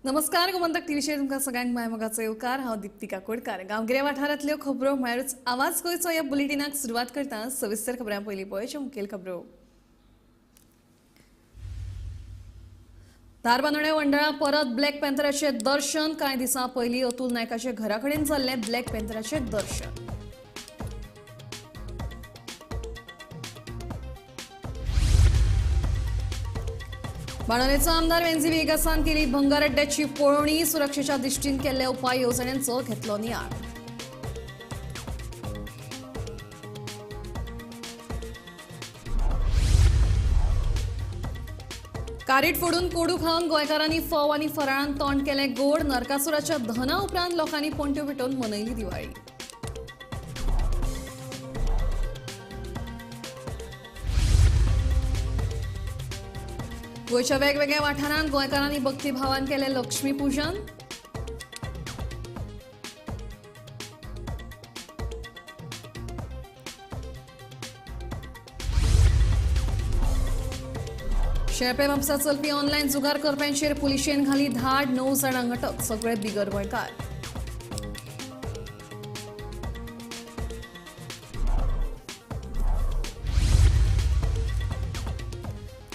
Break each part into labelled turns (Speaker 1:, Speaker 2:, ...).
Speaker 1: नमस्कार गोमंतक टीव्हीचेर तुमकां सगळ्यांक मायमोगाचो येवकार। हांव दीप्तिका कोडकार। गांवगिऱ्या वाठारांतल्यो खबरो म्हळ्यारूच आवाज गोंयचो ह्या बुलेटिनाक सुरवात करता। सविस्तर खबरां पयलीं पळोवच्यो मुखेल खबरो। धारबांदोड्या वंडाळा परत ब्लॅक पॅन्थराचें दर्शन। कांय दिसां पयलीं अतुल नायकाचे घरा कडेन जाल्लें ब्लॅक पॅन्थराचें दर्शन। बाणोलेचो आमदार वेंझी वेगासान केली भंगार अड्ड्याची पळोवणी। सुरक्षेच्या दिश्टीन केल्ल्या उपाय येवजण्यांचो घेतलो नियाळ। कारीट फोडून कोडू खावन गोंयकारांनी फोव आनी फराळान तोंड केलें गोड। नरकासुराच्या दहना उपरांत लोकांनी पोंट्यो पेटोवन मनयली दिवाळी। गोंयच्या वेगवेगळ्या वाठारांत गोंयकारांनी भक्तिभावान केलें लक्ष्मी पुजन। शेळपे म्हापसा चलपी ऑनलायन जुगार करप्यांचेर पुलिशेन घाली धाड। 9 जाणांक अटक, सगळे बिगर गोंयकार।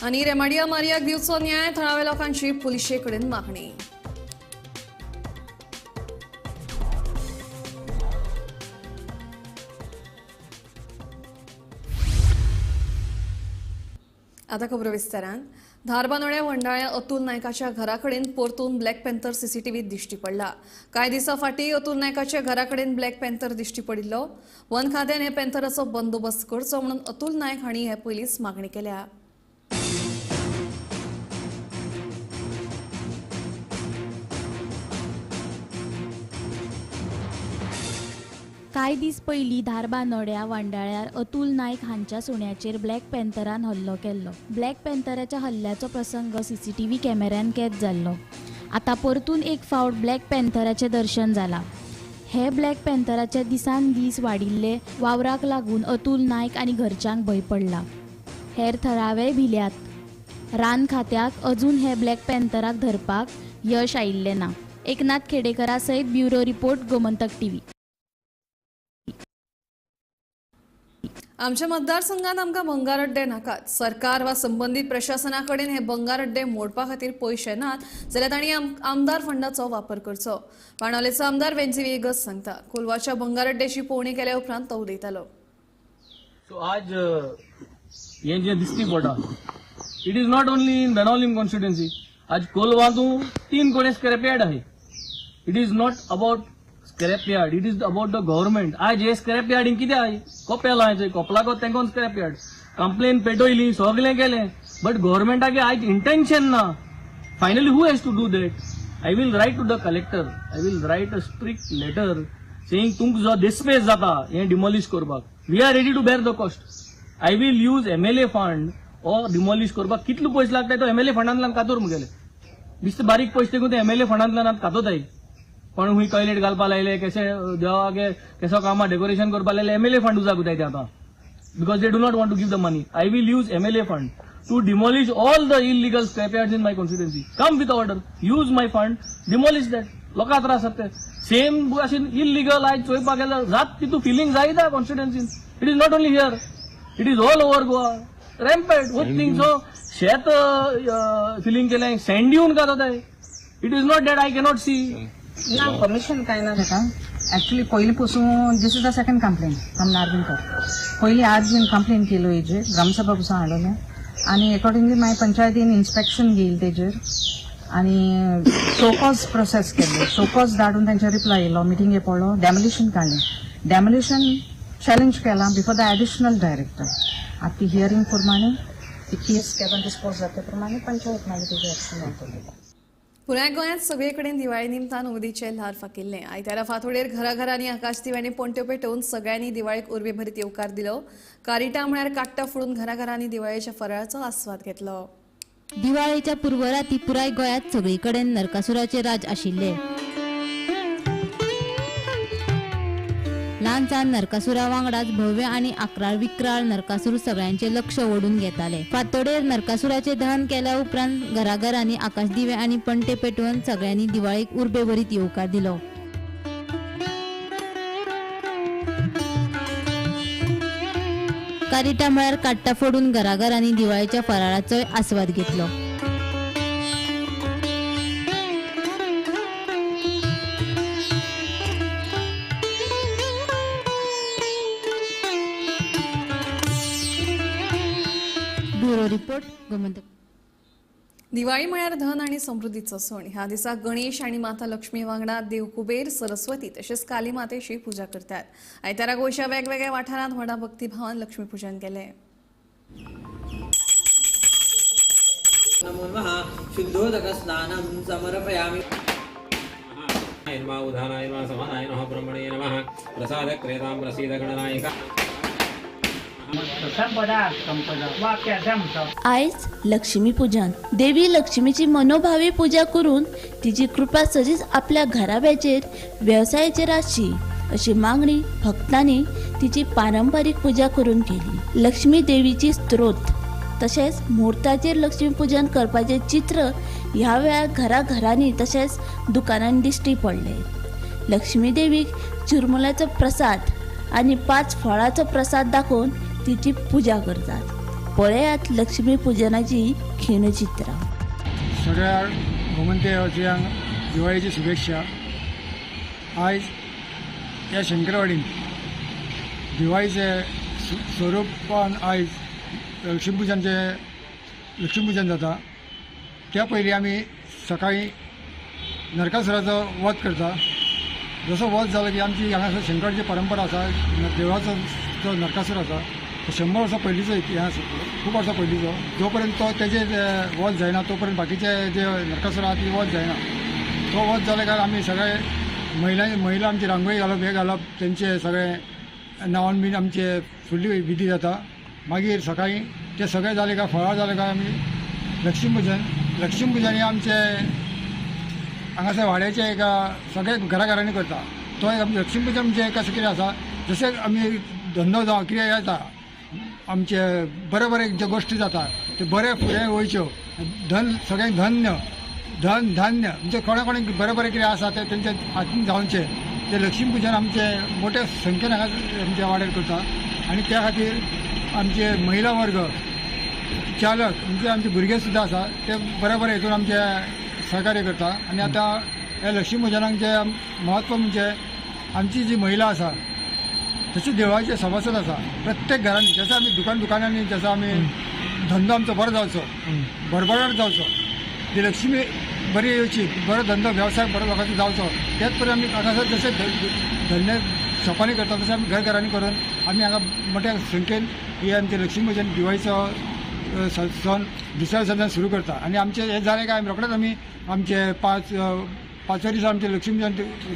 Speaker 1: आनी रेमाडिया मारियाक दिवचो न्याय, थळाव्या लोकांची पुलिशे कडेन मागणी। आता खबरो विस्तारान। धारबांदोड्या वंडाळ्या अतुल नायकाच्या घरा कडेन परतून ब्लॅक पॅन्थर सीसीटीव्हीत दिश्टी पडला। कांय दिसां फाटीं अतुल नायकाच्या घरा कडेन ब्लॅक पॅन्थर दिश्टी पडिल्लो। वन खात्यान हे पॅन्थराचो बंदोबस्त करचो म्हणून अतुल नायक हांणी हे पयलींच मागणी केल्या।
Speaker 2: कांय दीस पयलीं धारबांदोड्या वांडाळ्यार अतुल नायक हांच्या सुण्याचेर ब्लॅक पॅन्थरान हल्लो केल्लो। ब्लॅक पॅन्थराच्या हल्ल्याचो प्रसंग सीसीटीव्ही कॅमेऱ्यान कैद जाल्लो। आतां परतून एक फावट ब्लॅक पॅन्थराचें दर्शन जालां। हे ब्लॅक पॅन्थराच्या दिसान दीस वाडिल्ले वावराक लागून अतुल नायक आनी घरच्यांक भंय पडला। हेर थळावे भिल्यात। रान खात्याक अजून हे ब्लॅक पॅन्थराक धरपाक यश आयिल्लें ना। एकनाथ खेडेकरा सयत ब्युरो रिपोर्ट गोमंतक टीव्ही।
Speaker 1: आमच्या मतदारसंघात आमकां भंगार अड्डे नाकात। सरकार वा संबंधीत प्रशासना कडेन हे भंगार अड्डे मोडपा खातीर पयशे नात जाल्यार तांणी आमदार फंडाचो वापर करचो। बाणावलेचो आमदार वेंझी वेगस सांगता। कोलवाच्या भंगार अड्ड्याची पळोवणी केल्या उपरांत तो उलयतालो।
Speaker 3: सो आज ये जे दिसती पडटा it is not only in Benaulim constituency. आज कोलवातू 3 कोणे स्क्रॅपयार्ड आहे। It is not about scrapyard, it is about the government. आज हे स्क्रॅपयार्डिंग कितें आहाय कोपेला कोपलाको तेंकोन स्क्रॅपयार्ड कंप्लेन पेटयली सगळें केलें बट गव्हर्नमेंटाक आयज इंटेंशन ना। Finally who has to do that? I will write to the collector, I will write a strict letter saying तुमकां जो डिस्पेस जाता हें डिमॉलिश करपाक we are ready to bear the cost. I will use MLA fund और demolish करपाक कितलो पयशे लागता तो MLA फंडांतल्यान कातूर मुगेले दिसता बारीक पयशे देखून ते MLA फंडांतल्यान कातोताय। पण हुई टॉयलेट घालपा लायले केसे देवागे केसो कामा डेकोरेशन करपा लायले MLA फंड उजा गुताय ते आतां because they do not want to give the money. I will use MLA fund to demolish all the illegal scrapyards in my constituency. Come with order, use my fund, demolish that. लोकां त्रास जाता same भाशेन illegal आयज चोयपाक गेल्यार जात तितू filling जायता कॉन्स्टिट्युएंसीन। It is not only here, it is all over Goa rampant wood thing. So शेत फिलिंग केलें सँड्यून कातोताय। It is not that I cannot see
Speaker 4: ना परमिशन काय ना तेका ऍक्च्युअली पयलीं पासून this is the second complain from Narvekar. पयलीं आज बीन कंप्लेन केलो हेजेर ग्रामसभा पासून हाडलें आनी अकॉर्डिंगली मागीर पंचायतीन इन्स्पेक्शन घेयलें तेजेर आनी सोकॉज प्रोसेस केल्ले। सोकॉज धाडून तांचे रिप्लाय येयलो, मिटिंगे पडलो, डेमोलिशन काडलें। डेमोलिशन चॅलेंज केलां बिफोर द एडिशनल डायरेक्टर। आतां ती हियरिंग प्रमाणे ती केस केन्ना डिस्पोज जाता प्रमाणे पंचायत मागीर तेजेर एक्शन घेतली।
Speaker 1: पुराय गोंयांत सगळे कडेन दिवाळी निमतान उदीचे ल्हार फाकिल्ले। आयतारा फांतोडेर घराघरांनी आकाश दिव्यांनी पोंट्यो पेटोवन सगळ्यांनी दिवाळीक उर्बे भरीत येवकार दिलो। कारिटा म्हळ्यार काट्टा फोडून घराघरांनी दिवाळीच्या फराळाचो आस्वाद घेतलो।
Speaker 2: दिवाळीच्या पूर्वराती पुराय गोंयांत सगळीकडेन नरकासुराचे राज आशिल्ले।
Speaker 5: ल्हान सावन नरकासुरा वांगडाच भव्य आणि अकराळ विक्राळ नरकासूर सगळ्यांचे लक्ष ओढून घेताले. फातोडेर नरकासुराचे दहन केल्या उपरांत घराघरांनी आकाशदिवे आणि पणटे पेटवून सगळ्यांनी दिवाळीक उर्बेभरीत येवकार दिलो. कारिटा म्हळ्यार काट्टा फोडून घराघरांनी दिवाळीच्या फराळाचोय आस्वाद घेतलो. Bureau report Gomantak.
Speaker 1: दिवाळी म्हळ्यार धन आणि समृद्धीचो सण. ह्या दिसा गणेश आणि माता लक्ष्मी वांगडा देव कुबेर, सरस्वती तशेंच काली मातेची पूजा करतात. आयतारा गोंयच्या वेगवेगळ्या वाठारांत व्हडा भक्तिभावान लक्ष्मी पूजन केलें.
Speaker 6: नमो नमः शुद्धोदक स्नानं समर्पयामि.
Speaker 7: नमः उधानाय नमः समानाय नमः ब्रह्मणे नमः प्रसाद क्रेतां प्रसीद गणनायिका.
Speaker 2: आयज लक्ष्मी पूजन. देवी लक्ष्मीची मनोभावी पूजा करून तिची कृपा सदीच आपल्या घराब्याचेर व्यवसायाचेर आसची अशी मागणी भक्तांनी तिची पारंपारीक पूजा करून केली. लक्ष्मी देवीची स्तोत्र तशेंच मुहूर्ताचेर लक्ष्मी पूजन करपाचे चित्र ह्या वेळार घराघरांनी तशेंच दुकानांनी दिश्टी पडले. लक्ष्मी देवीक चिरमुल्याचो प्रसाद आणि 5 फळाचो प्रसाद दाखोवन तिची पूजा करतात. पळयात लक्ष्मी पूजनाची खिणचित्रां.
Speaker 8: सगळ्या गोमंतकांक दिवाळीची शुभेच्छा. आयज या शंकरवाडीन दिवाळीचे स्वरूपान आयज लक्ष्मी पूजन जाता. त्या पयलीं आमी सकाळीं नरकासुराचो वध करता. जसो वध जालो की आमची हांगासर शंकरची परंपरा आसा. देवळाचो जो नरकासूर आसा 100 वर्सां पयलींचो इतिहास, खूब वर्सां पयलींचो. जो पर्यंत तो तेजेर वध जायना तो पर्यंत बाकीचे जे नरकासूर आहा ती वध जायना. तो वध जाले काय आमी सगळे महिला आमची रांगोळी घालप हे घालप तेंचे सगळे नांवान बीन आमचे फुडली विधी जाता. मागीर सकाळीं ते सगळे जाले काय फळार जाले काय आमी लक्ष्मी पुजन हे आमचे हांगासर वाड्याचे एका सगळे घराघरांनी करता. तो एक आमचे लक्ष्मी पुजन म्हणजे एक असं कितें आसा जशें आमी धंदो जावं कितें येता आमचे बरे जे गोश्टी जाता ते बरे फुडें वयच्यो. धन सगळ्यांक धान्य म्हणजे कोणाक बरें कितें आसा ते तेंचे हातीन जावचे ते लक्ष्मी पुजन आमचे मोठ्या संख्येन हांगा आमच्या वाड्यार करता. आनी त्या खातीर आमचे महिला वर्ग चालक म्हणजे आमचे भुरगे सुद्दां आसा ते बरे हितून आमचे सहकार्य करता. आनी आतां ह्या लक्ष्मी पुजनाक जे महत्व म्हणजे आमची जी महिला आसा तशी देवळाचे सभासद आसा प्रत्येक घरांनी. जसं आमी दुकानांनी जसं आमी धंदो आमचो बरो जावचो, भरभराट जावचो, ती लक्ष्मी बरी येवची, बरो धंदो वेवसाय बरो लोकांचो जावचो तेच परी आमी हांगासर जशें धंदे शॉपांनी करता तशें आमी घरांनी करून आमी हांगा मोठ्या संख्येन ही आमचे लक्ष्मी पुजन दिवाळीचो सण दुसऱ्या दिसांतल्यान सुरू करता. आनी आमचे हे जालें काय रोखडेच आमी आमचे पांचव्या दिसा आमचे लक्ष्मी पुजन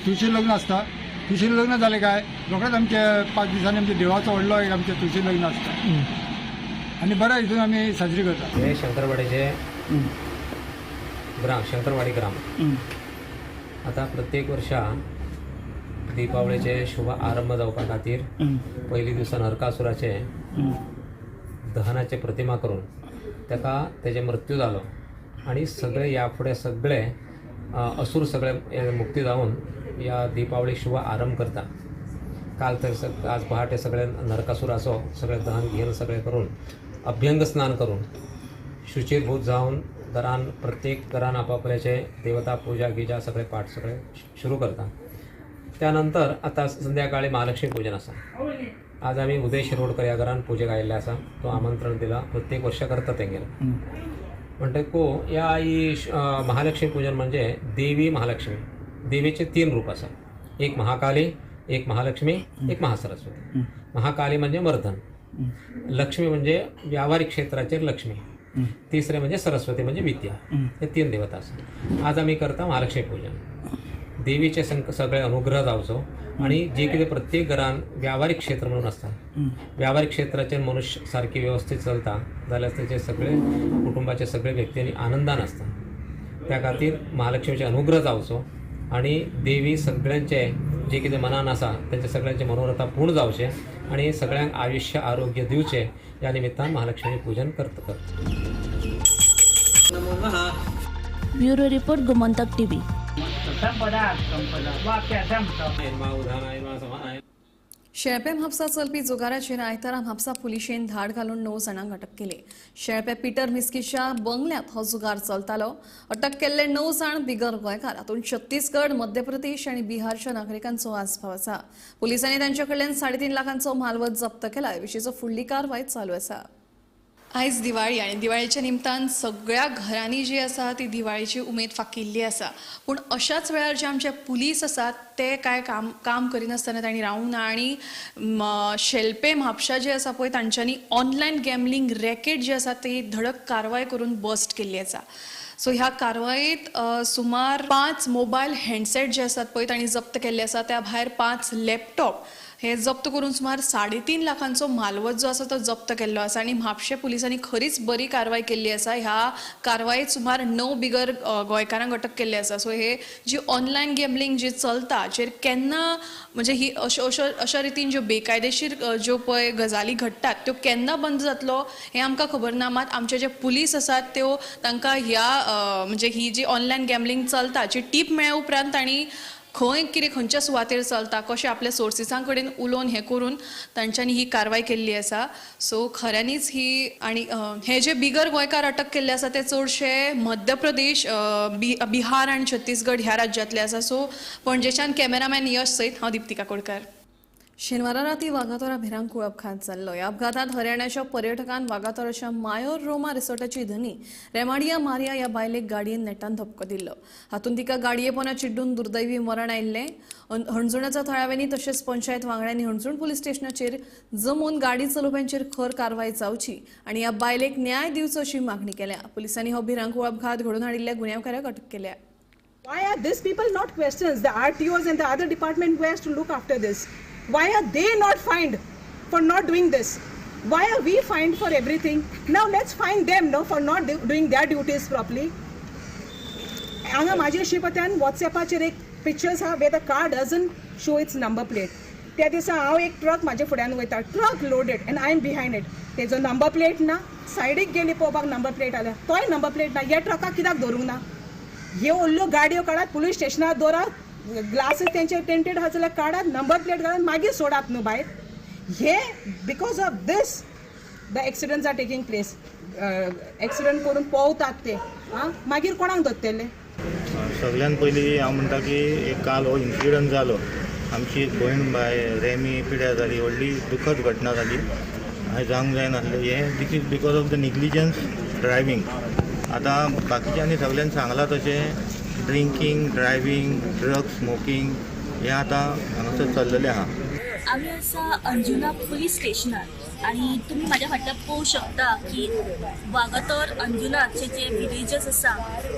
Speaker 8: तुळशी लग्न आसता. तुळशी लग्न जालें काय रोखडेच आमचे 5 दिसांनी आमचे देवाचो व्हडलो एक आमचे तुळशी लग्न आसता. आनी बऱ्या हितून आमी साजरी करता.
Speaker 7: हे शंकरवाडीचे शंकरवाडी ग्राम आता प्रत्येक वर्षा दिपावळीचे शुभ आरंभ जावपा खातीर पयली दिसा नरकासुराचे दहनाचे प्रतिमा करून तेजे मृत्यू जालो आणि सगळे या फुडें सगळे असुर सगळे मुक्ती जावन या दिपावळी शुभ आरंभ करता. काल तर आज पहाटे सगळे नरकासुराचो सगळे दहन घेवन सगळे करून अभ्यंग स्नान करून शुचीभूत जावन प्रत्येक घरान आपापल्याचे देवता पूजा गिजा सगळे पाठ सगळे सुरू करता. त्यानंतर आता संध्याकाळी महालक्ष्मी पूजन आसा. आज आम्ही उदय शिरोडकर या घरान पूजेक आयिल्ले आसा. तो आमंत्रण दिला. प्रत्येक वर्ष करता तेंगेर म्हणटकूच या ही महालक्ष्मी पूजन म्हणजे देवी महालक्ष्मी. देवीचे 3 रूप आसा. एक महाकाली, एक महालक्ष्मी, एक महासरस्वती. महाकाली म्हणजे मर्दन, लक्ष्मी म्हणजे व्यावहारिक क्षेत्राचेर लक्ष्मी, तिसरे म्हणजे सरस्वती म्हणजे विद्या. हे 3 देवता आसा. आज आम्ही करता महालक्ष्मी पूजन. देवीचे सगळे अनुग्रह जावचो आणि जे कितें प्रत्येक घरान व्यावहारिक क्षेत्र म्हणून आसता, व्यावहारिक क्षेत्राचेर मनुष्य सारकी व्यवस्थित चलता जाल्यार तेचे सगळे कुटुंबाचे सगळे व्यक्तींनी आनंदान आसता. त्या खातीर महालक्ष्मीचे अनुग्रह जावचो आणि देवी सगळ्यांचे जे कितें मनान आसा तेंचे सगळ्यांचे मनोरथा पूर्ण जावचे आणि सगळ्यांक आयुष्य आरोग्य दिवचे या निमित्तान महालक्ष्मी पूजन करता.
Speaker 6: नमो नमः.
Speaker 2: Bureau report Gomantak TV.
Speaker 1: Shelpe Mapusa चलपी जुगाराचेर आयतारा म्हापसा पुलिशेन धाड घालून 9 जाणांक अटक केली. शेळपे पीटर मिस्कीच्या बंगल्यात हो जुगार चलतालो. अटक केल्ले 9 जाण बिगर गोंयकार, हातूंत छत्तीसगड, मध्य प्रदेश आनी बिहारच्या नागरिकांचो आस्पाव आसा. पुलिसांनी तांचे कडल्यान 3.5 लाखांचो मालवत जप्त केला. हे विशींचो फुडली कारवाय चालू आसा. आयज दिवाळी आणि दिवाळीच्या निमतान सगळ्या घरांनी जी आसा ती दिवाळीची उमेद फाकिल्ली आसा. पूण अशाच वेळार जे आमचे पुलीस आसात ते काय काम करिनासतना तांणी रावूंक ना आनी शेल्पे म्हापशा जे आसा पळय तांच्यांनी ऑनलायन गॅमलिंग रॅकेट जी आसा ती धडक कारवाय करून बस्ट केल्ली आसा. सो ह्या कारवायेत सुमार 5 मोबायल हँडसेट जे आसात पळय तांणी जप्त केल्ले आसा. त्या भायर 5 लॅपटॉप हे जप्त करून सुमार 3.5 लाखांचो मालवत जो आसा तो जप्त केल्लो आसा. आनी म्हापशे पुलिसांनी खरीच बरी कारवाय केल्ली आसा. ह्या कारवायेत सुमार 9 बिगर गोंयकारांक अटक केल्ली आसा. सो हे जी ऑनलायन गॅमलिंग जी चलता हाचेर केन्ना म्हणजे ही अशा रितीन ज्यो बेकायदेशीर ज्यो पळय गजाली घडटात त्यो केन्ना बंद जातलो हें आमकां खबर ना. मात आमचे जे पुलीस आसात त्यो तांकां ह्या म्हणजे ही जी ऑनलायन गॅमलिंग चलता हाची टीप मेळ्ळ्या उपरांत तांणी खंय कितें खंयच्या सुवातेर चलता कशें आपल्या सोर्सिसां कडेन उलोवन हें करून तांच्यांनी ही कारवाय केल्ली आसा. सो खऱ्यांनीच ही आनी हे जे बिगर गोंयकार अटक केल्ले आसा ते चडशे मध्य प्रदेश, बिहार आनी छत्तीसगड ह्या राज्यांतले आसा. सो पणजेच्यान कॅमेरामॅन यश सयत हांव दिप्तिका कोडकर. शेनवारा राती वागातोरा भिरांकूळ अपघात जाल्लो. ह्या अपघातांत हरियाणाच्या पर्यटकान वागातोराच्या मायोर रोमा रिसोर्टाची धनी रेमाडिया मारिया ह्या बायलेक गाडयेन नेटान धपको दिल्लो. हातूंत तिका गाडयेपोना चिड्डून दुर्दैवी मरण आयिल्लें. हणजूणाच्या थळाव्यांनी तशेंच पंचायत वांगड्यांनी हणजूण पुलीस स्टेशनाचेर जमून गाडी चलोवप्यांचेर खर कारवाय जावची आनी ह्या बायलेक न्याय दिवचो अशी मागणी केल्या. पुलिसांनी हो भिरांकूळ अपघात घडोवन हाडिल्ल्या गुन्यांवकाराक अटक केल्या.
Speaker 9: Why are these people not questioned? The RTOs and the other department who has to look after this. Why are they not fined for not doing this? Why are we fined for everything? Now let's find them for not doing their duties properly. हांगा म्हाजे शिपत्यान WhatsAppचेर एक pictures आहा where the car doesn't show its number plate. त्या दिसा हांव एक truck म्हाजे फुड्यान वयता, truck loaded and I am behind it. तेजो नंबर प्लेट ना, सायडीक गेली पळोवपाक नंबर प्लेट आल्या, तोय नंबर प्लेट ना. ह्या ट्रकाक कित्याक धरूंक ना? हे व्हडल्यो गाडयो काडात, पुलीस स्टेशनार दवरात, ग्लासीस तेंचे टेंटेड आहा जाल्यार काडात, नंबर प्लेट घालात, मागीर सोडात न्हू भायर. हे because of this the accidents are taking place. Accident करून पळोवतात ते मागीर कोणाक धरतले?
Speaker 10: सगळ्यान पयलीं हांव म्हणटा की एक काल हो इन्सिडंट जालो. आमची एक भयण बाय रेमी पिड्यार जाली, व्हडली दुखद घटना जाली. हांवें जावंक जायनासलें. हें this is because of the negligence driving. आतां बाकीच्यांनी सगळ्यांनी सांगलां तशें ड्रिंकींग, ड्रायव्हिंग, ड्रग्स स्मोकींग हें आतां हांगासर चल्लेलें आहा.
Speaker 11: आमी आसा अंजुना पुलीस स्टेशनार आणि तुम्ही माझ्या फाटल्यान पळोवंक शकता की वागातोर अंजुनाचे जे विलेजस आसा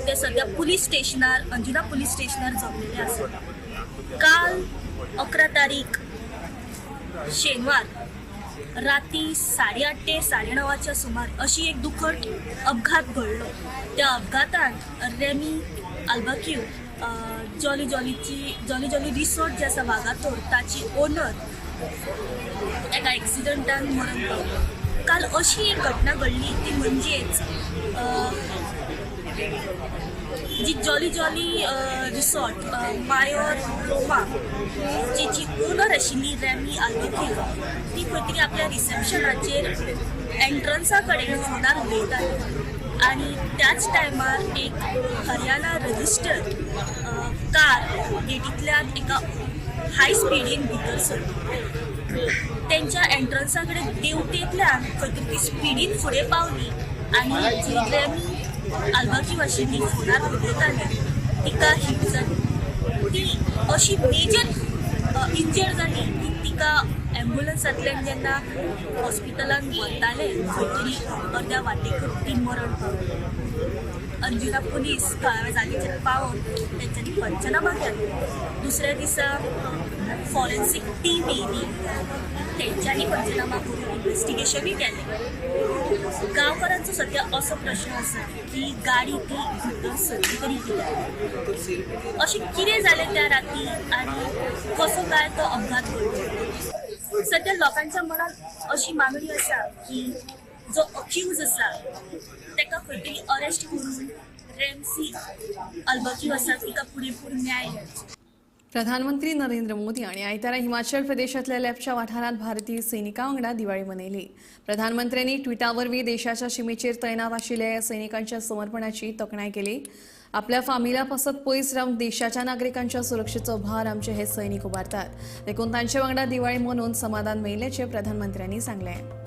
Speaker 11: ते सध्या पुलीस स्टेशनार, अंजुना पुलीस स्टेशनार जमलेले आसा. काल 11 तारीख शेनवार राती 8:30 ते 9:30च्या सुमार अशी एक दुखद अपघात घडलो. त्या अपघातांत रेमी अल्बाक्यू जॉली जॉली रिसोर्ट जे आसा वागातोर ताची ओनर एका एक्सिडंटान मरण पावलो. काल अशी एक घटना घडली ती म्हणजेच जी जॉली रिसोर्ट मायोर रोमा जी ओनर आशिल्ली रेमी अल्बाक्यू ती खंय तरी आपल्या रिसेप्शनाचेर एंट्रन्सा कडेन फोनार उलयताली आणि त्याच टायमार एक हरियाणा रजिस्टर्ड कार गेटींतल्यान एका हाय स्पिडीन भितर सरली. त्यांच्या एंट्रन्सा कडेन देवतेंतल्यान खंय तरी ती स्पिडीन फुडें पावली आनी जी रेमी अल्बाक्यू आशिल्ली फोनार उलयताली तिका हीट जाली. ती अशी मेजर इंजर्ड जाली की तिका एम्ब्युलन्सांतल्यान जेन्ना हॉस्पिटलान व्हरताले खंय तरी अर्द्या वाटेक ती मरण पावली. अंजुना पुलीस कळावे जागेचेर पावून तेंच्यांनी पंचनामा केलो. दुसऱ्या दिसा फॉरेन्सीक टीम येयली, तेंच्यांनी पंचनामा करून इन्व्हेस्टिगेशनूय केलें. गांवकारांचो सध्या असो प्रश्न आसा की गाडी ती भितर सरली तरी कित्याक, अशें कितें जालें त्या राती आनी कसो काय तो अपघात घडलो. सध्या लोकांच्या मनात अशी मागणी आसा की जो अक्यूज आसा ताका खंय तरी अरेस्ट करून रेमसी अल्बर्टियो आसा तिका पुरेपूर न्याय मेळचो.
Speaker 1: प्रधानमंत्री नरेंद्र मोदी आणि आयतारा हिमाचल प्रदेशातल्या लेपच्या वाठारात भारतीय सैनिकां वांगडा दिवाळी मनयली. प्रधानमंत्र्यांनी ट्विटावरवीं देशाच्या शिमेचेर तैनात आशिल्ल्या सैनिकांच्या समर्पणाची तोखणाय केली. आपल्या फामिला पासत पयस रावन देशाच्या नागरिकांच्या सुरक्षेचो भार आमचे हे सैनिक उबारतात. देखून तांचे वांगडा दिवाळी मनोवन समाधान मेळिल्ल्याचे प्रधानमंत्र्यांनी सांगलें.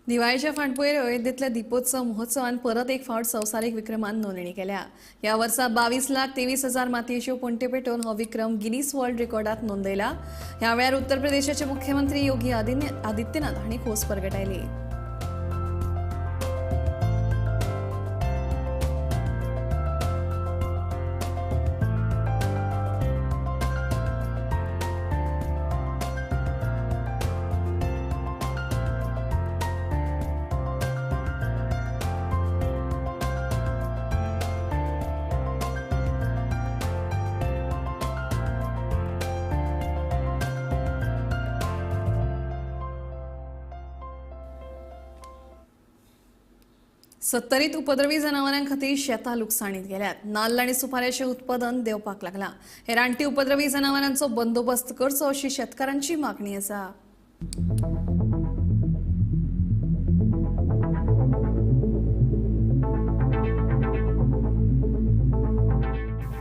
Speaker 1: दिवाळीच्या फाटभुंयेर अयोध्येंतल्या दीपोत्सव महोत्सवान परत एक फावट संवसारीक विक्रमान नोंदणी केल्या. ह्या वर्सा 22,23,000 मातयेच्यो पणट्यो पेटोवन हो विक्रम गिनीस वर्ल्ड रेकॉर्डात नोंदयला. ह्या वेळार उत्तर प्रदेशाचे मुख्यमंत्री योगी आदित्यनाथ हांणी खोस परगटायली. सत्तरीत उपद्रवी जनावरां खातीर शेतां लुकसाणीत गेल्यात. नाल्ल आनी सुपाऱ्याचें उत्पादन देंवपाक लागलां. हे रानटी उपद्रवी जनावरांचो बंदोबस्त करचो अशी शेतकारांची मागणी आसा.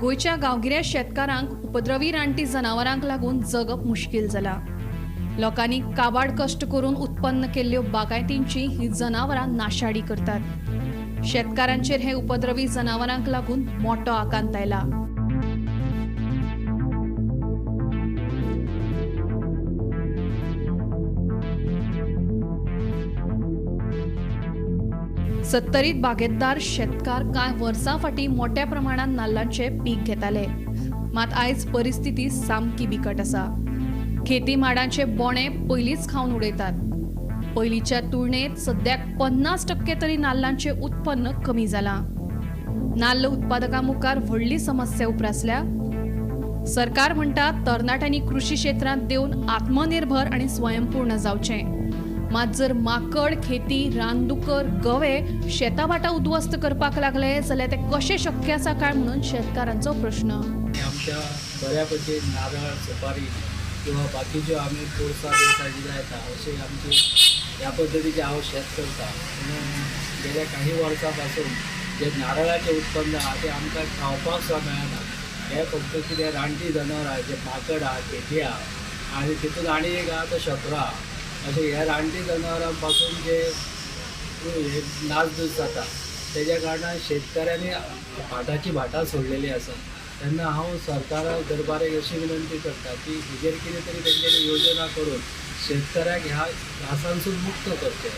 Speaker 1: गोंयच्या गांवगिऱ्या शेतकारांक उपद्रवी रानटी जनावरांक लागून जगप मुश्कील जाला. लोकांनी काबाड कश्ट करून उत्पन्न केल्ल्यो बागायतींची ही जनावरां नाशाडी करतात. शेतकारांचेर हे उपद्रवी जनावरांक लागून मोठो आकांत आयला. सत्तरीत बागेतदार शेतकार कांय वर्सां फाटीं मोठ्या प्रमाणात नाल्लांचे पीक घेताले. मात आयज परिस्थिती सामकी बिकट आसा. खेती माडांचे बोणे पयलींच खावन उडयतात. पयलींच्या तुळनेत सद्याक 50% तरी नाल्लांचे उत्पन्न कमी जालां. नाल्ल उत्पादकां मुखार व्हडली समस्या उप्रासल्या. सरकार म्हणटा तरणाट्यांनी कृषी क्षेत्रांत देऊन आत्मनिर्भर आणि स्वयंपूर्ण जावचें. मात जर माकड, खेती, रानदुकर, गवे शेतां बाटा उद्ध्वस्त करपाक लागले जाल्यार ते कशें शक्य आसा काय म्हणून शेतकारांचो प्रश्न.
Speaker 3: आमच्या बऱ्यापैकी नारळ, सुपारी किंवा बाकीच्यो आमी पोरसां जी लायता अशें आमची ह्या पद्दतीचे हांव शेत करता. गेल्या काही वर्सां पासून जे नारळाचें उत्पन्न आहा तें आमकां खावपाक सुद्दां मेळना. हे फक्त कितें रानटी जनावरां जे माकड आहा, खेती आहा आनी तितून आनी एक आहा तो शेपरो आहा. अशें ह्या रानटी जनावरां पासून जे नासधूस जाता तेज्या कारणान शेतकऱ्यांनी भाटाची भाटां सोडलेली आसा. तेन्ना हांव सरकारा दरबारी अशी विनंती करता की हेजेर कितें तरी तेंच्यांनी योजना करून शेतकऱ्याक ह्या त्रासांसून मुक्त करचें,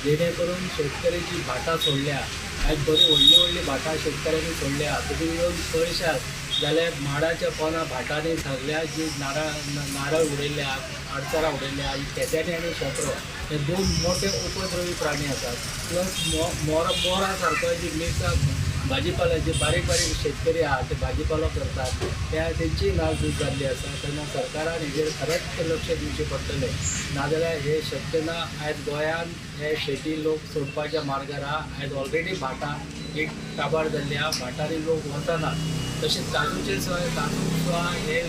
Speaker 3: जेणे करून शेतकरी जी भाटां सोडल्या आयज बरी व्हडली व्हडली भाटां शेतकऱ्यांनी सोडल्या. तुमी येवन पळयशात जाल्यार माडाच्या पोना भाटांनी सगळ्या जी नारळ उडयल्या, आडसरां उडयल्या, केत्यांनी आनी शेपरो हे दोन मोठे उपद्रवी प्राणी आसात. प्लस मोरा सारको जी मिरसांग भाजीपाला जे बारीक बारीक शेतकरी आहात ते भाजीपालो करतात त्यांची नासधूस जाल्ली आसा तेन्ना सरकारान हेजेर खरेंच लक्ष दिवचें पडटलें नाजाल्यार हे शक्य ना आयज गोंयांत हे शेती लोक सोडपाच्या मार्गार आहा आयज ऑलरेडी भाटां एक काबार जाल्ली आहा भाटांनी लोक वचनात तशेंच काजूचे काजू सुद्दां हे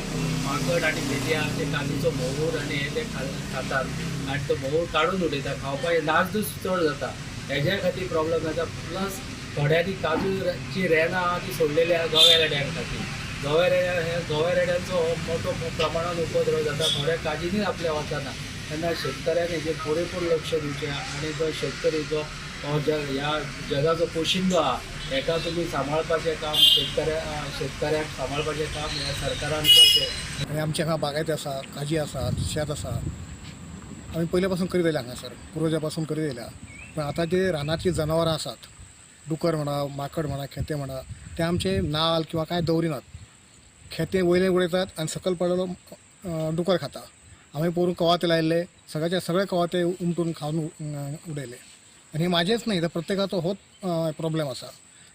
Speaker 3: माकड आनी मेली आहा ते काजूचो मोहूर आनी हे ते खातात आनी तो मोहूर काडून उडयता खावपाक नासधूस चड जाता हेज्या खातीर प्रॉब्लेम जाता प्लस थोड्यांनी काजूची रेनां आहा ती सोडलेली आहा गव्या रेड्यां खातीर गव्या रेड्यांचो मोठो प्रमाणात उपद्रव जाता थोड्या काजींनी आपल्या वचना तेन्ना शेतकऱ्यान हेजेर पुरेपूर लक्ष दिवचें आनी जो शेतकरी जो ह्या जगाचो पोशिंदो आहा हेका तुमी सांबाळपाचें काम शेतकऱ्याक सांबाळपाचें काम ह्या सरकारान करचें.
Speaker 8: आणि आमच्या हांगा बागायती आसा काजी आसात शेत आसा आमी पयले पासून करीत येयल्या हांगासर पुर्वजा पासून करीत येयल्या पण आतां जे रानांतली जनावरां आसात डुकर म्हणा माकड म्हणा खेते म्हणा ते आमचे नाल किंवा काय दवरिनात खेते वयले उडयतात आनी सकयल पडलेलो डुकर खाता आमी पळोवन कवाते लायल्ले सगळे कवाते उमटून खावन उडयले आनी हे म्हाजेच न्ही तर प्रत्येकाचो होच प्रॉब्लेम आसा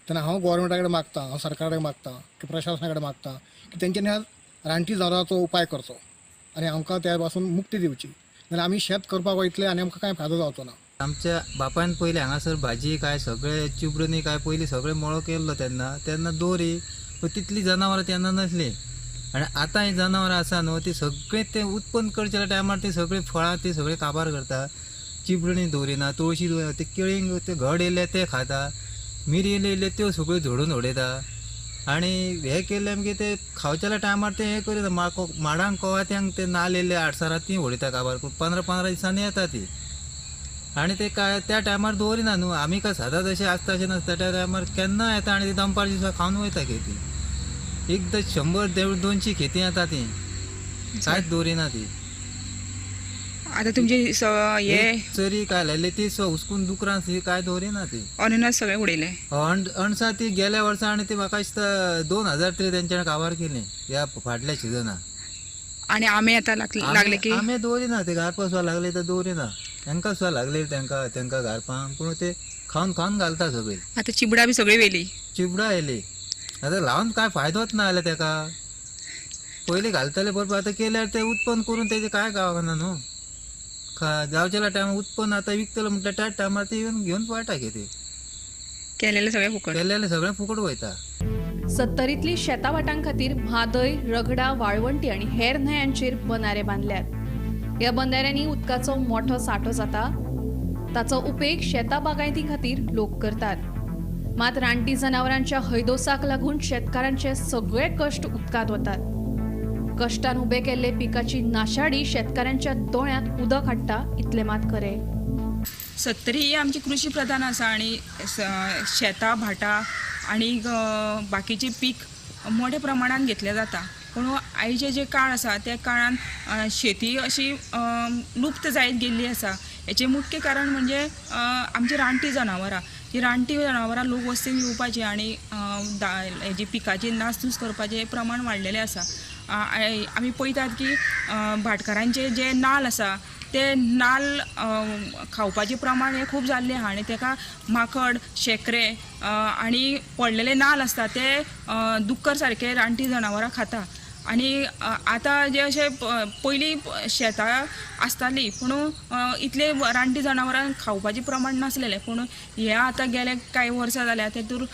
Speaker 8: तेन्ना हांव गोवोरमेंटा कडेन मागतां हांव सरकारा कडेन मागतां की प्रशासना कडेन मागतां की तेंच्यांनी ह्या रानटी जनावरांचो उपाय करचो आनी आमकां त्या पासून मुक्ती दिवची नाल्यार आमी शेत करपाक वयतले आनी आमकां कांय फायदो जावचो ना.
Speaker 6: आमच्या बापायन पयलीं हांगासर भाजी काय सगळे चिबडणी काय पयलीं सगळे मळो केल्लो तेन्ना दोरी तितली जनावरां तेन्ना नसली आनी आतां ही जनावरां आसा न्हू ती सगळे ते उत्पन्न करच्या टायमार ती सगळी फळां ती सगळी काबार करता चिबडणी दवरिना तुळशी ते केळींक ते घड येयले ते खाता मिरी येयले त्यो सगळ्यो झोडून उडयता आनी हे केल्ले आमगे ते खावच्या टायमार ते हे करिता माडांक कोवात्यांक ते नाल येयले आडसारां ती उडयता काबार करून 15-15 दिसांनी येता ती आनी ते काय त्या टायमार दवरिना न्हू आमी काय सदांच अशें आसता अशें नासता त्या टायमार केन्ना येता आनी ती दनपार दिसा खावन वयता खेती एकदां 100-200 खेती येता ती कांयच दवरिना ती.
Speaker 9: आता तुमचे हे
Speaker 6: चरी काय लायले ती हुसकून दुकरां काय दवरिना ती
Speaker 9: अननस सगळे उडयले
Speaker 6: अणसां ती गेल्या वर्सा आनी ती म्हाका दिसता 2000 तरी तेंच्यानी काबार केली ह्या फाटल्या सिजनाक
Speaker 9: आणि आमे आता लागले की
Speaker 6: आमे दवरिना ते घालपाक सुद्दां लागले तर दवरिना तांकां सुद्दां लागले तांकां घालपाक पूण ते खावन घालता सगळी.
Speaker 9: आता चिबडा बी सगळी वेली
Speaker 6: चिबडा येयली आतां लावन काय फायदोच ना जाल्यार ताका पयलीं घालताले बरोबर आतां केल्यार ते उत्पन्न करून तेजे काय गावना न्हू जावच्या टायमार उत्पन्न आतां विकतलो म्हटल्यार त्या टायमार ते घेवन पळटा कितें
Speaker 9: केलेले सगळे फुकट
Speaker 6: वयता.
Speaker 1: 70ली शेतावाटां खातीर म्हादय रगडा वाळवंटी आनी हेर न्हंयांचेर बंधारे बांदल्यात. ह्या बंधाऱ्यांनी उदकाचो मोठो सांठो जाता ताचो उपेग शेता बागायती खातीर लोक करतात मात रानटी जनावरांच्या हैदोसाक लागून शेतकारांचे सगळे कश्ट उदकांत वतात. कश्टान उबे केल्ले पिकाची नाशाडी शेतकाऱ्यांच्या दोळ्यांत उदक हाडटा इतले मात खरे.
Speaker 9: 70 ही आमची कृषी प्रधान आसा आणि शेतां भाटां आणि बाकीचे पीक मोठ्या प्रमाणात घेतले जाता पूण आयचे जे काळ आसा त्या काळान शेती अशी लुप्त जायत गेल्ली आसा. हेचे मुख्य कारण म्हणजे आमची रानटी जनावरां ही रानटी जनावरां लोक वस्तीन येवपाची आनी हेजी पिकाची नासधूस करपाचें प्रमाण वाडलेलें आसा. आमी पळयतात की भाटकारांचे जे नाल आसा ते नाल खावपाचें प्रमाण हे खूब जाल्लें आहा आनी तेका माकड शेकरे आनी पडलेले नाल आसता ते दुक्कर सारके रानटी जनावरां खाता आनी आतां जे अशे पयलीं शेतां आसतालीं पूण इतले रानटी जनावरां खावपाचें प्रमाण नासलेलें पूण हे आतां गेले कांय वर्सां जाल्यार तेतूर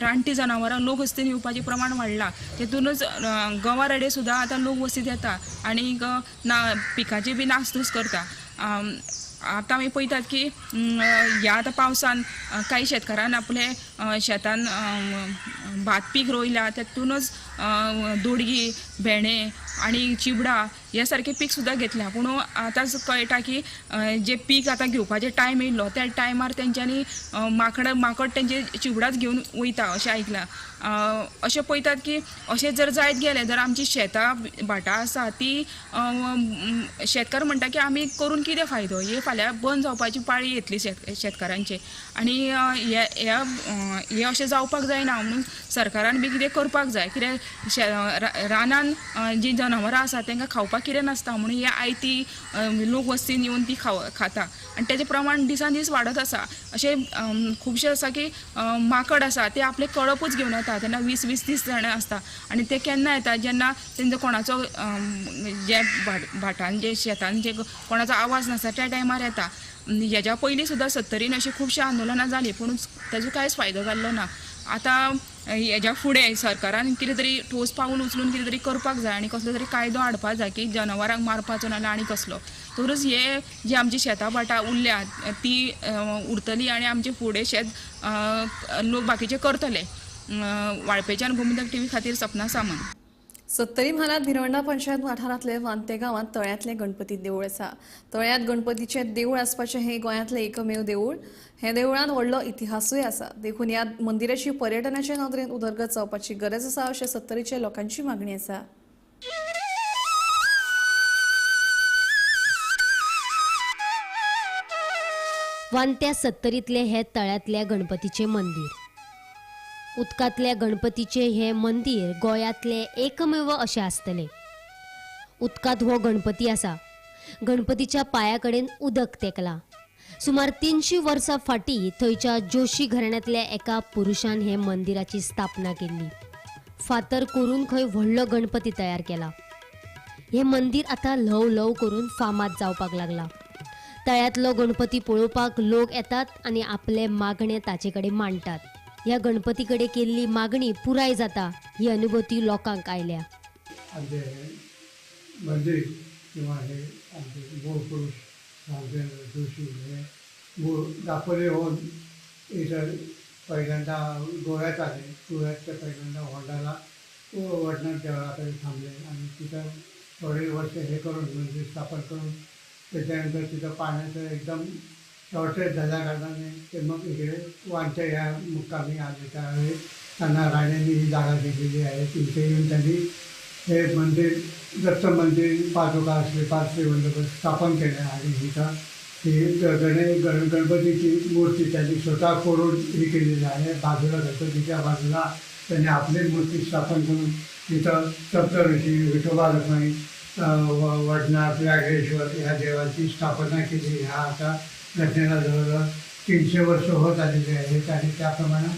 Speaker 9: रानटी जनावरां लोक वस्तीन येवपाचें प्रमाण वाडलां. तेतूनच गंवा रेडे सुद्दां आतां लोक वस्तीत येता आनी पिकाची बी नासधूस करता. आतां आमी पळयतात की ह्या आतां पावसान काही शेतकारान आपले शेतान भात पीक रोयल्या तेतूनच दोडगी भेंडे आणि चिबडा ह्या सारखे पीक सुद्दां घेतल्या पूण आतांच कळटा की जे पीक आतां घेवपाचे टायम येयल्लो त्या टायमार तेंच्यांनी माकड तेंचे चिबडाच घेवन वयता अशें आयकलां. अशें पळयतात की अशें जर जायत गेलें जाल्यार आमची शेतां भाटां आसा ती शेतकार म्हणटा की आमी करून कितें फायदो हे फाल्यां बंद जावपाची पाळी येतली शेतकारांचे आनी हे अशें जावपाक जायना म्हणून सरकारान बी कितें करपाक जाय कित्याक रानान जी
Speaker 12: जनावरां आसा तांकां खावपाक कितें नासता म्हणून हे आयती लोक वस्तीन येवन ती खाता आनी तेजें प्रमाण दिसान दीस वाडत आसा. अशें खुबशे आसा की माकड आसा ते आपले कळपूच घेवन येता तेन्ना 20-30 जाणां आसता आनी ते केन्ना येता जेन्ना तेंचो कोणाचो जे भाटान जे शेतान जे कोणाचो आवाज नासता त्या टायमार येता. हेज्या पयलीं सुद्दां 70रीन अशी खुबशीं आंदोलनां जालीं पूण ताजो कांयच फायदो जाल्लो ना. आतां हेज्या फुडें सरकारान कितें तरी ठोस पावल उचलून कितें तरी करपाक जाय आनी कसलो तरी कायदो हाडपाक जाय की जनावरांक मारपाचो नाल्यार आनी कसलो, तरच हे जी आमची शेतां भाटां उरल्यात ती उरतली आनी आमचे फुडें शेत लोक बाकीचे करतले. वाळपेच्यान गोमंतक टीव्ही खातीर सपना सामंत.
Speaker 1: 70 म्हालात भिरवंडा पंचायत वाठारांतले वांते गांवांत तळ्यातलें गणपती देवूळ आसा. तळ्यात गणपतीचें देवूळ आसपाचें हें गोंयांतलें एकमेव देवूळ. हे देवळांत व्हडलो इतिहासूय आसा. देखून ह्या मंदिराची पर्यटनाचे नदरेन उदरगत जावपाची गरज आसा अशें 70च्या लोकांची मागणी आसा.
Speaker 13: वांत्या 70रीतले हे तळ्यातल्या गणपतीचे मंदिर. उदकातल्या गणपतीचे हे मंदिर गोंयांतले एकमेव अशें आसतलें. उदकात हो गणपती आसा. गणपतीच्या पांया कडेन उदक तेंकलां. सुमार 300 वर्सां फाटीं थंयच्या जोशी घराण्यांतल्या एका पुरुशान हे मंदिराची स्थापना केल्ली. फातर करून खंय व्हडलो गणपती तयार केला. हे मंदिर आतां ल्हव ल्हव करून फामाद जावपाक लागला. तळ्यातलो गणपती पळोवपाक लोक येतात आनी आपले मागणे ताचे कडेन मांडटात. ह्या गणपती कडेन केल्ली मागणी पुराय जाता ही अनुभूती लोकांक आयल्या.
Speaker 8: आमचे मंदिर किंवा हे आमचे मूळ पुरुष रामचंद्र जोशी हे मूळ दापोले होऊन इथं पहिल्यांदा गोव्यात आले. गोव्यात ते पहिल्यांदा होंडाला वडनाथ देवळाकडे थांबले आणि तिथं थोडे वर्ष हे करून मंदिर स्थापन करून त्याच्यानंतर तिथं पाण्याचं एकदम शॉर्टेज झाल्या कारणाने ते मग इकडे वांच्या या मुक्कामी आले. त्यावेळी त्यांना राण्यांनी ही जागा दिलेली आहे. तिथे येऊन त्यांनी हे मंदिर दत्त मंदिर पादुका श्रीपाद श्रीवल्लभ स्थापन केले आणि इथं ही गणपतीची मूर्ती त्यांनी स्वतः कोरून ही केलेली आहे. बाजूला गणपतीच्या बाजूला त्यांनी आपली मूर्ती स्थापन करून तिथं सप्तऋषी विठोबा रखमाई वडनाथ व्याघ्रेश्वर या देवाची स्थापना केली. ह्या आता घटनेला जवळजवळ 300 वर्ष होत आलेली आहेत आणि त्याप्रमाणे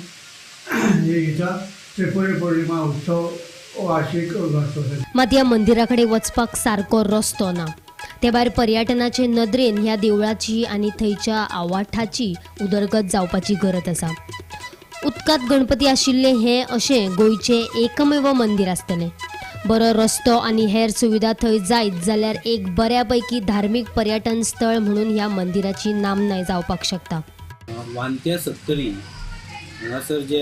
Speaker 8: हे इथं त्रिपुरी पौर्णिमा उत्सव वार्षिक घडतो.
Speaker 13: मात ह्या मंदिराकडे वचपाक सारको रस्तो ना. ते भायर पर्यटनाचे नदरेन ह्या देवळाची आनी थंयच्या आवाठाची उदरगत जावपाची गरज आसा. उदकात गणपती आशिल्ले हे अशें गोंयचे एकमेव मंदिर आसतलें. बरो रस्तो आनी हेर सुविधा थंय जायत जाल्यार एक बऱ्यापैकी धार्मीक पर्यटन स्थळ म्हणून ह्या मंदिराची नामनाय जावपाक शकता.
Speaker 14: वांत्या 70 हांगासर जे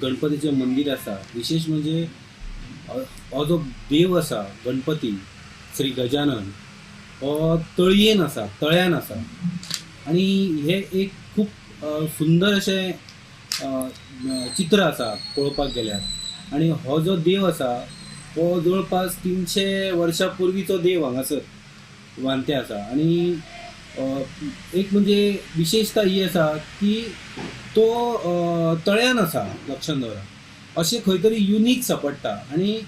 Speaker 14: गणपतीचें मंदिर आसा, विशेष म्हणजे हो जो देव आसा गणपती श्री गजानन हो तळयेन आसा, तळ्यान आसा आनी हे एक खूब सुंदर अशें चित्र आसा पळोवपाक गेल्यार. आनी हो जो देव आसा हो जवळपास 300 वर्सां पूर्वीचो देव हांगासर वांते आसा. आनी एक म्हणजे विशेषता ही आसा की तो तळ्यान आसा. लक्षांत दवरा अशें खंय तरी युनीक सापडटा आनी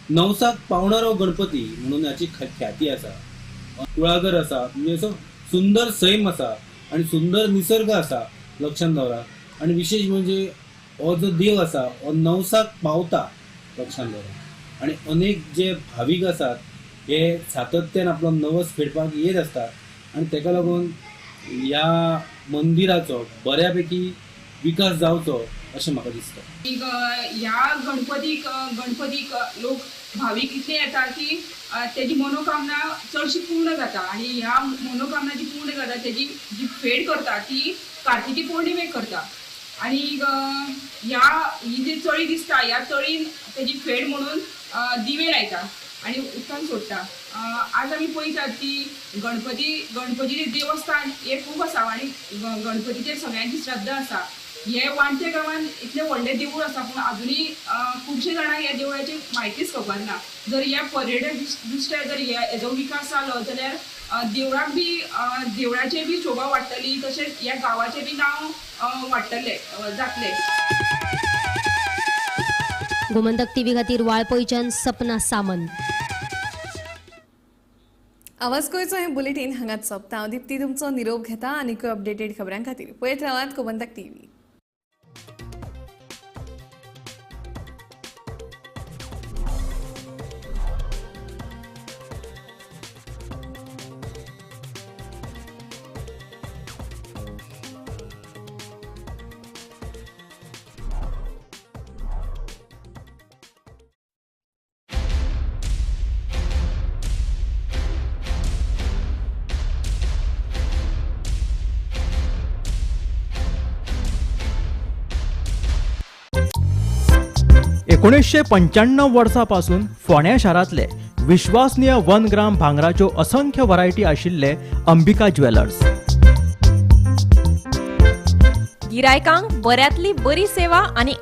Speaker 14: नवसाक पावणारो गणपती म्हणून हाची ख्याती आसा. कुळागर आसा म्हणजे असो सुंदर सैम आसा आनी सुंदर निसर्ग आसा. लक्षांत दवरा आनी विशेष म्हणजे हो जो देव आसा हो नवसाक पावता. लक्षांत दवरा आनी अनेक जे भावीक आसात हे सातत्यान आपलो नवस फेडपाक येत आसतात आनी ताका लागून ह्या मंदिराचो बऱ्यापैकी विकास जावचो अशें म्हाका दिसता.
Speaker 12: ह्या गणपतीक लोक भावीक इतले येता की तेजी मनोकामना चडशी पूर्ण जाता आनी ह्या मनोकामना जी पूर्ण जाता तेजी जी फेड करता ती कार्तिकी पौर्णिमेक करता. आनी ही जी तळी दिसता ह्या तळीन तेजी फेड म्हणून दिवे लायता आनी उदकान सोडटा. आज आमी पळयतात की गणपतीचें देवस्थान हे खूब आसा आनी गणपतीचेर सगळ्यांची श्रद्धा आसा. हे वांटे गांवांत इतलें व्हडलें देवूळ आसा पूण आजुनूय खुबशे जाणांक ह्या देवळाची म्हायतीच खबर ना. जर ह्या पर्यटन दृश्ट्या जर हेजो विकास जालो जाल्यार देवळाक बी देवळाचे बी शोभा वाडटली तशेंच ह्या गांवाचें बी नांव वाडटलें जातलें.
Speaker 13: गोमंतक टीव्ही खातीर वाळपयच्यान सपना सामंत.
Speaker 1: आवाज गोंयचो हें बुलेटीन हांगाच सोंपता. हांव दिप्ती तुमचो निरोप घेता आनीक अपडेटेड खबरां खातीर पळयत रावात गोमंतक TV.
Speaker 15: एकोणीसशे 95 वर्सापासून फोंड्या शारांतले विश्वासनीय 1 ग्राम भांगराच्यो असंख्य व्हरायटी आशिल्ले अंबिका ज्वेलर्स.
Speaker 16: गिरायकांक बऱ्यांतली बरी सेवा आनी